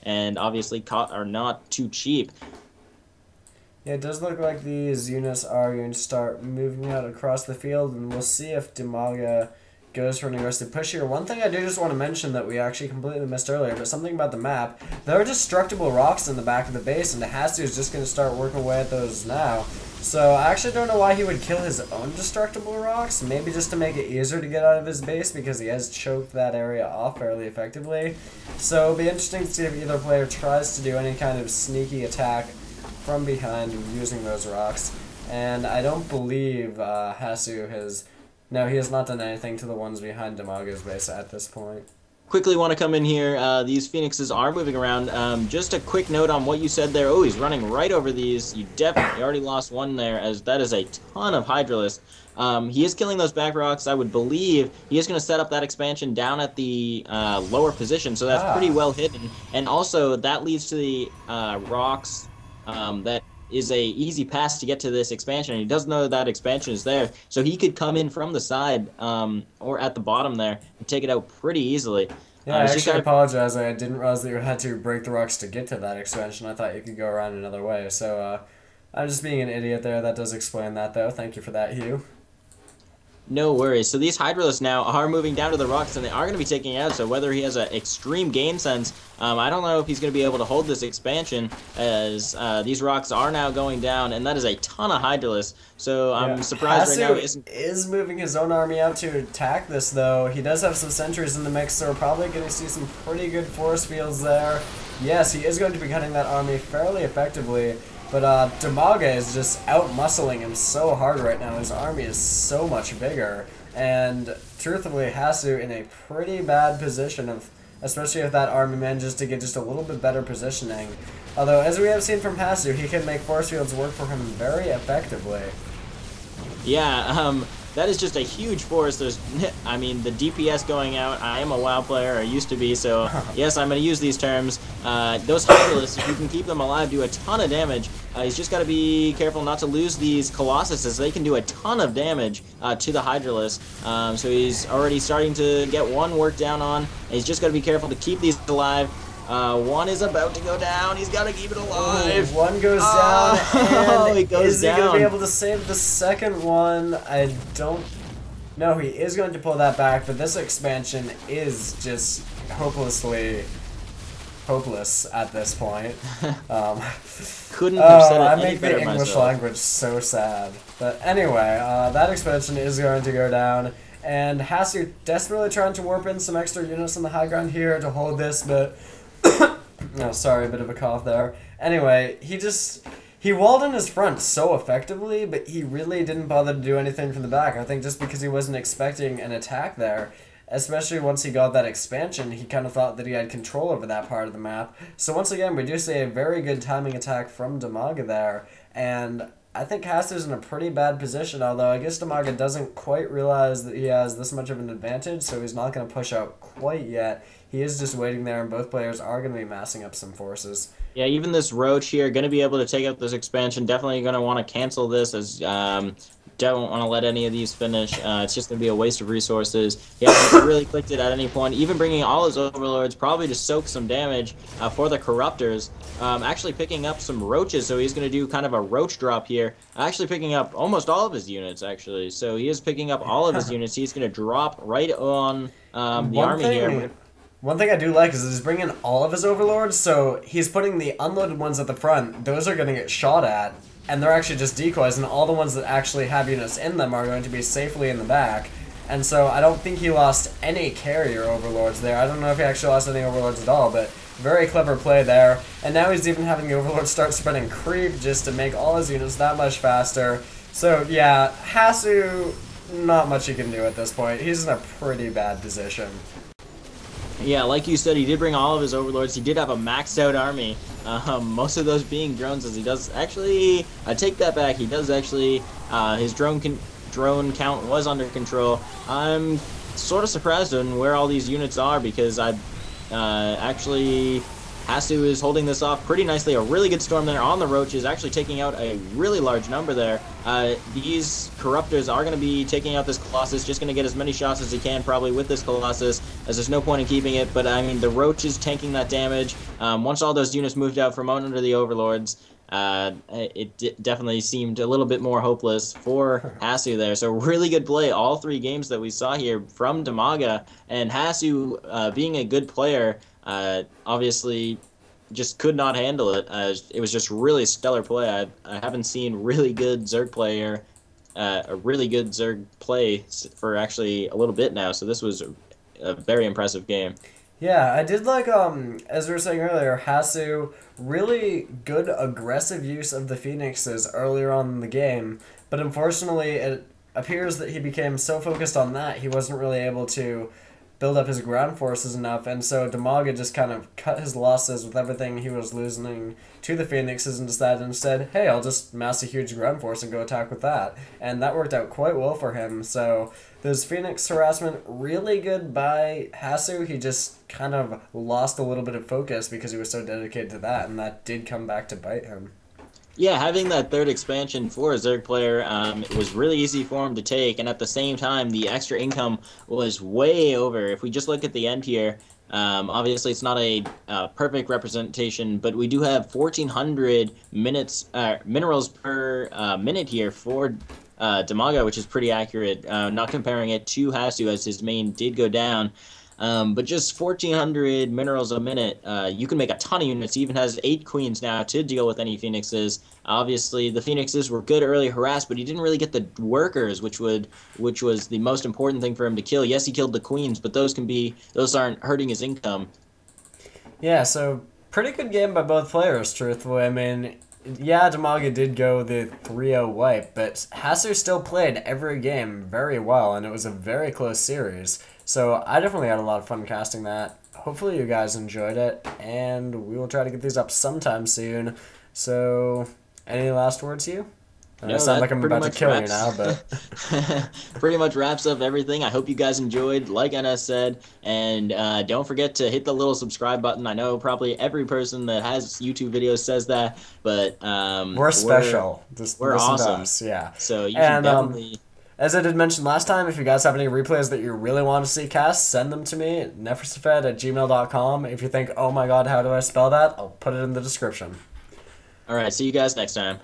and obviously are not too cheap. Yeah, it does look like these units are going to start moving out across the field, and we'll see if Dimaga goes for an aggressive push here. One thing I do just want to mention that we actually completely missed earlier, but something about the map, there are destructible rocks in the back of the base, and Hasu is just going to start working away at those now. So I actually don't know why he would kill his own destructible rocks, maybe just to make it easier to get out of his base because he has choked that area off fairly effectively. So it'll be interesting to see if either player tries to do any kind of sneaky attack from behind using those rocks. And I don't believe Hasu has... No, he has not done anything to the ones behind Dimaga's base at this point. Quickly want to come in here. These Phoenixes are moving around. Just a quick note on what you said there. Oh, he's running right over these. You definitely already lost one there, as that is a ton of Hydralisk. He is killing those back rocks. I would believe he is going to set up that expansion down at the lower position, so that's pretty well hidden. And also, that leads to the rocks that is a easy pass to get to this expansion, and he doesn't know that expansion is there, so he could come in from the side or at the bottom there and take it out pretty easily. Yeah, I actually apologize. I didn't realize that you had to break the rocks to get to that expansion. I thought you could go around another way, so I'm just being an idiot there. That does explain that, though. Thank you for that, Hugh. No worries. So these Hydralisks now are moving down to the rocks, and they are going to be taking it out. So whether he has an extreme game sense, I don't know if he's going to be able to hold this expansion, as these rocks are now going down, and that is a ton of Hydralisks. So I'm surprised Hasu right now is moving his own army out to attack this, though. He does have some sentries in the mix, so we're probably going to see some pretty good force fields there. Yes, he is going to be cutting that army fairly effectively. But Dimaga is just out-muscling him so hard right now. His army is so much bigger. And truthfully, Hasu in a pretty bad position, especially if that army manages to get just a little bit better positioning. Although, as we have seen from Hasu, he can make force fields work for him very effectively. Yeah, that is just a huge force. There's, I mean, the DPS going out. I am a WoW player, or used to be, so yes, I'm going to use these terms. Those Hydralisks, if you can keep them alive, do a ton of damage. He's just got to be careful not to lose these Colossus, as they can do a ton of damage to the Hydralisk. So he's already starting to get one work down on. He's just got to be careful to keep these alive. One is about to go down. He's got to keep it alive. Ooh, one goes down, and he goes is he going to be able to save the second one? I don't... No, he is going to pull that back, but this expansion is just hopelessly hopeless at this point. Couldn't have said it I any make better the English myself. language so sad. But anyway, that expansion is going to go down, and Hasu desperately trying to warp in some extra units on the high ground here to hold this, but... No, sorry, a bit of a cough there. Anyway, he walled in his front so effectively, but he really didn't bother to do anything from the back. I think just because he wasn't expecting an attack there, especially once he got that expansion, he kind of thought that he had control over that part of the map. So once again, we do see a very good timing attack from Dimaga there, and I think Hasu's in a pretty bad position, although I guess Dimaga doesn't quite realize that he has this much of an advantage, so he's not going to push out quite yet. He is just waiting there, and both players are going to be massing up some forces. Yeah, even this Roach here, going to be able to take out this expansion. Definitely going to want to cancel this, as don't want to let any of these finish. It's just going to be a waste of resources. He hasn't really clicked it at any point. Even bringing all his Overlords probably to soak some damage for the Corruptors. Actually picking up some Roaches, so he's going to do kind of a Roach drop here. Actually picking up almost all of his units, actually. So he is picking up all of his units. He's going to drop right on the army here. One thing I do like is he's bringing all of his Overlords, so he's putting the unloaded ones at the front. Those are going to get shot at, and they're actually just decoys, and all the ones that actually have units in them are going to be safely in the back. And so I don't think he lost any carrier Overlords there. I don't know if he actually lost any Overlords at all, but very clever play there. And now he's even having the Overlords start spreading creep just to make all his units that much faster. So yeah, Hasu, not much he can do at this point. He's in a pretty bad position. Yeah, like you said, he did bring all of his Overlords. He did have a maxed out army. Most of those being drones, as he does actually... I take that back. He does actually... his drone count was under control. I'm sort of surprised on where all these units are, because I actually Hasu is holding this off pretty nicely. A really good storm there on the Roaches, actually taking out a really large number there. These Corruptors are going to be taking out this Colossus, just going to get as many shots as he can probably with this Colossus, as there's no point in keeping it. But, I mean, the Roach is tanking that damage. Once all those units moved out from under the Overlords, it definitely seemed a little bit more hopeless for Hasu there. So really good play all 3 games that we saw here from Dimaga. And Hasu, being a good player, obviously just could not handle it. It was just really stellar play. I haven't seen really good Zerg player, a really good Zerg play for actually a little bit now. So this was a very impressive game. Yeah, I did like, as we were saying earlier, Hasu, really good aggressive use of the Phoenixes earlier on in the game, but unfortunately it appears that he became so focused on that he wasn't really able to build up his ground forces enough, and so Dimaga just kind of cut his losses with everything he was losing to the Phoenixes and decided instead, hey, I'll just mass a huge ground force and go attack with that. And that worked out quite well for him, so this Phoenix harassment, really good by Hasu. He just kind of lost a little bit of focus because he was so dedicated to that, and that did come back to bite him. Yeah, having that 3rd expansion for a Zerg player, it was really easy for him to take, and at the same time, the extra income was way over. If we just look at the end here, obviously it's not a perfect representation, but we do have 1,400 minerals per minute here for Dimaga, which is pretty accurate. Not comparing it to Hasu, as his main did go down. But just 1,400 minerals a minute. You can make a ton of units. He even has 8 queens now to deal with any Phoenixes. Obviously, the Phoenixes were good early harass, but he didn't really get the workers, which was the most important thing for him to kill. Yes, he killed the queens, but those aren't hurting his income. Yeah, so pretty good game by both players, truthfully. I mean, yeah, Dimaga did go the 3-0 wipe, but Hasu still played every game very well, and it was a very close series. So I definitely had a lot of fun casting that. Hopefully you guys enjoyed it, and we will try to get these up sometime soon. So, any last words, you? No, I sound like I'm about to kill you wraps, now, but pretty much wraps up everything. I hope you guys enjoyed, like NS said, and don't forget to hit the little subscribe button. I know probably every person that has YouTube videos says that, but we're special. Just we're listen awesome. to us, yeah. So you And should definitely. as I did mention last time, if you guys have any replays that you really want to see cast, send them to me at nefersafed@gmail.com. If you think, oh my god, how do I spell that? I'll put it in the description. All right, see you guys next time.